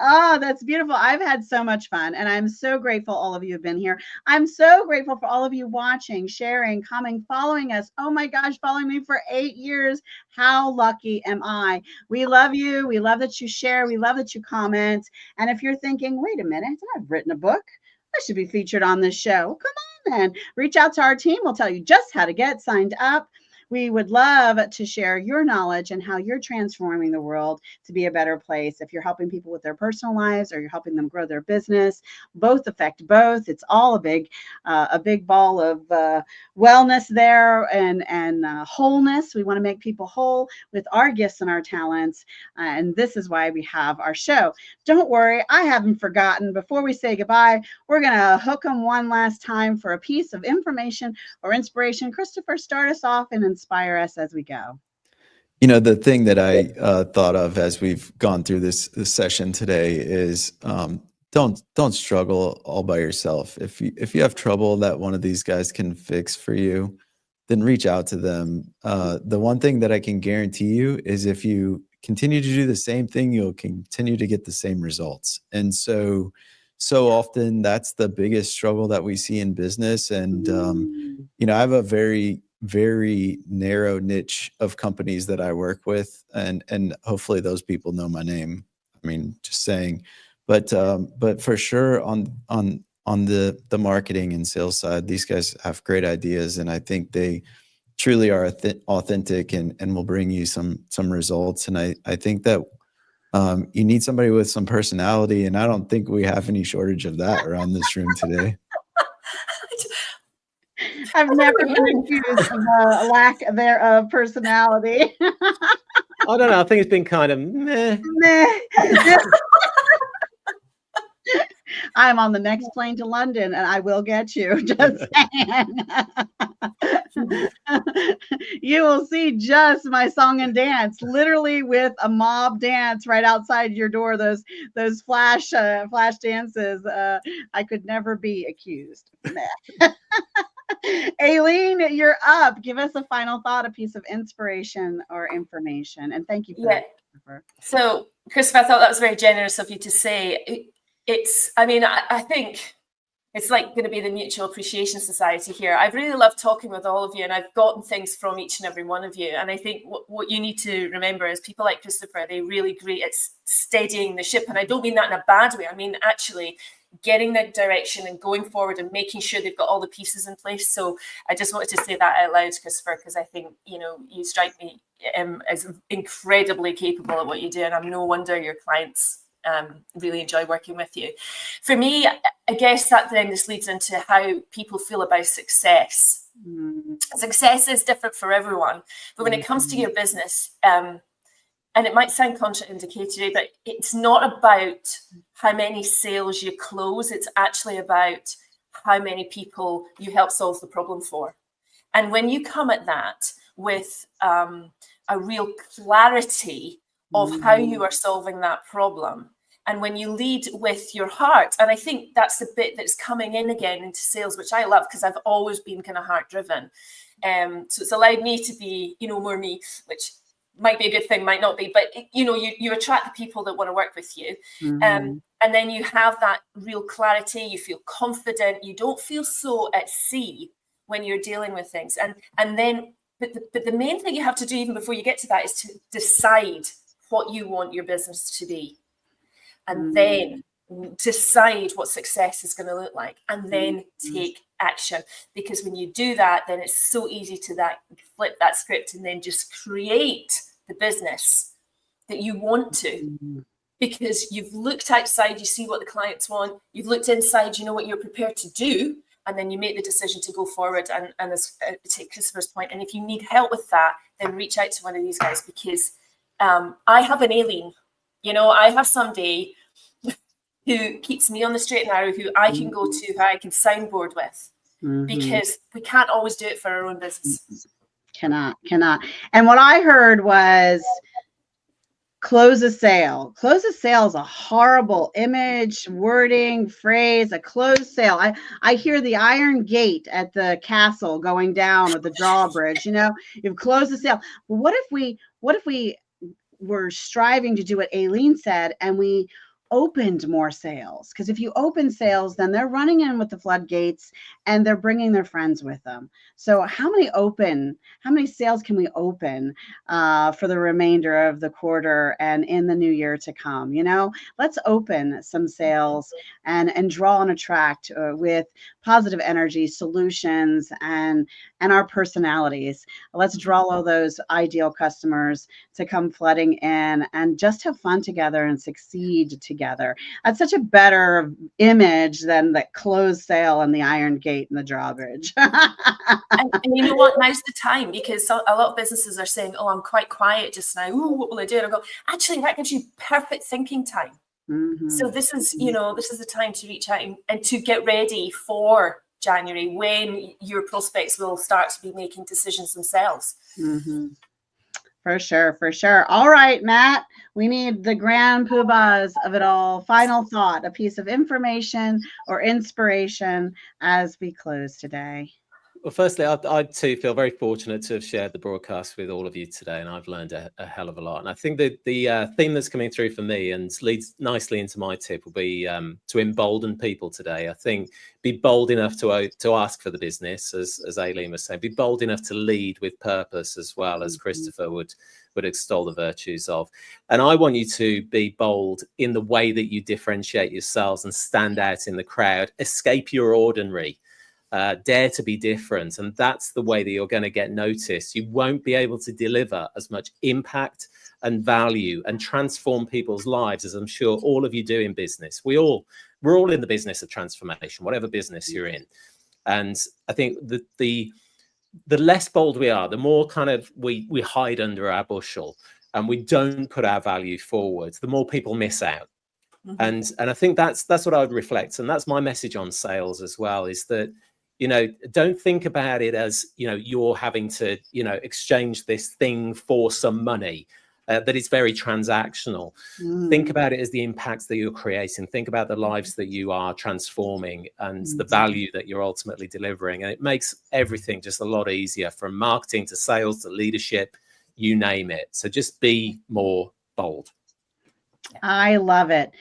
Oh, that's beautiful. I've had so much fun, and I'm so grateful all of you have been here. I'm so grateful for all of you watching, sharing, coming, following us. Oh my gosh, following me for 8 years. How lucky am I? We love you. We love that you share. We love that you comment. And if you're thinking, wait a minute, I've written a book, I should be featured on this show. Come on then. Reach out to our team. We'll tell you just how to get signed up. We would love to share your knowledge and how you're transforming the world to be a better place. If you're helping people with their personal lives or you're helping them grow their business, both affect both. It's all a big ball of wellness there and wholeness. We want to make people whole with our gifts and our talents. And this is why we have our show. Don't worry, I haven't forgotten. Before we say goodbye, we're going to hook them one last time for a piece of information or inspiration. Christopher, start us off and inspire us as we go. The thing that I thought of as we've gone through this session today is don't struggle all by yourself. If you have trouble that one of these guys can fix for you, then reach out to them. The one thing that I can guarantee you is if you continue to do the same thing, you'll continue to get the same results. And so often that's the biggest struggle that we see in business. And I have a very, very narrow niche of companies that I work with, and hopefully those people know my name. I mean, just saying, But for sure on the marketing and sales side, these guys have great ideas, and I think they truly are authentic and will bring you some results. And I think that you need somebody with some personality, and I don't think we have any shortage of that around this room today. I've never been accused of a lack thereof personality. I don't know. I think it's been kind of meh. I'm on the next plane to London, and I will get you. Just saying. You will see just my song and dance, literally with a mob dance right outside your door. Those flash dances. I could never be accused. Aileen, you're up. Give us a final thought, a piece of inspiration or information. And thank you for that, Christopher. So, Christopher, I thought that was very generous of you to say. I think it's like going to be the Mutual Appreciation Society here. I've really loved talking with all of you, and I've gotten things from each and every one of you. And I think what you need to remember is people like Christopher, they're really great at steadying the ship. And I don't mean that in a bad way. I mean, actually getting the direction and going forward and making sure they've got all the pieces in place. So I just wanted to say that out loud, Christopher, because I think, you strike me as incredibly capable at what you do. And I'm no wonder your clients really enjoy working with you. For me, I guess that then just leads into how people feel about success. Success is different for everyone, but when it comes to your business, and it might sound contraindicated, but it's not about how many sales you close. It's actually about how many people you help solve the problem for. And when you come at that with a real clarity of how you are solving that problem, and when you lead with your heart, and I think that's the bit that's coming in again into sales, which I love because I've always been kind of heart driven. So it's allowed me to be, more me, which might be a good thing, might not be, but you attract the people that want to work with you. And then you have that real clarity, you feel confident, you don't feel so at sea when you're dealing with things. And then, but the main thing you have to do even before you get to that is to decide what you want your business to be. And then decide what success is going to look like, and then take action. Because when you do that, then it's so easy to flip that script and then just create the business that you want to. Because you've looked outside, you see what the clients want, you've looked inside, you know what you're prepared to do, and then you make the decision to go forward. And as take Christopher's point, and if you need help with that, then reach out to one of these guys, because I have an Aileen, I have somebody who keeps me on the straight and narrow, who I can go to, who I can soundboard with, because we can't always do it for our own business. Cannot. And what I heard was close a sale. Close a sale is a horrible image, wording, phrase, a closed sale. I hear the iron gate at the castle going down with the drawbridge, you've closed the sale. Well, what if we were striving to do what Aileen said, and we opened more sales? Because if you open sales, then they're running in with the floodgates and they're bringing their friends with them. So how many sales can we open for the remainder of the quarter and in the new year to come? Let's open some sales and draw and attract with positive energy, solutions, and our personalities. Let's draw all those ideal customers to come flooding in and just have fun together and succeed together. That's such a better image than the closed sale and the iron gate and the drawbridge. and you know what? Now's the time, because a lot of businesses are saying, "Oh, I'm quite quiet just now. Ooh, what will I do?" And I go, actually, that gives you perfect thinking time. So this is, this is the time to reach out and to get ready for January, when your prospects will start to be making decisions themselves. For sure. All right, Matt, we need the grand poobahs of it all. Final thought, a piece of information or inspiration as we close today. Well, firstly, I too feel very fortunate to have shared the broadcast with all of you today, and I've learned a hell of a lot. And I think that the theme that's coming through for me and leads nicely into my tip will be to embolden people today. I think be bold enough to ask for the business, as Aileen was saying. Be bold enough to lead with purpose, as well as Christopher would extol the virtues of. And I want you to be bold in the way that you differentiate yourselves and stand out in the crowd. Escape your ordinary. Dare to be different, and that's the way that you're going to get noticed. You won't be able to deliver as much impact and value and transform people's lives as I'm sure all of you do in business. We're all in the business of transformation, whatever business you're in. And I think that the less bold we are, the more kind of we hide under our bushel and we don't put our value forward, the more people miss out. And I think that's what I would reflect, and that's my message on sales as well, is that, you know, don't think about it as, you know, you're having to, you know, exchange this thing for some money, that is very transactional. Think about it as the impacts that you're creating. Think about the lives that you are transforming and the value that you're ultimately delivering. And it makes everything just a lot easier, from marketing to sales to leadership, you name it. So just be more bold. I love it.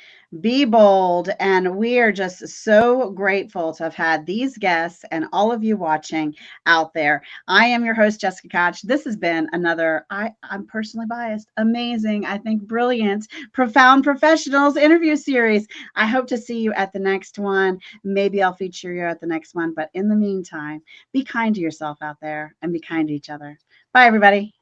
Be bold. And we are just so grateful to have had these guests and all of you watching out there. I am your host, Jessica Koch. This has been another, I'm personally biased, amazing, I think brilliant, Profound Professionals interview series. I hope to see you at the next one. Maybe I'll feature you at the next one. But in the meantime, be kind to yourself out there and be kind to each other. Bye, everybody.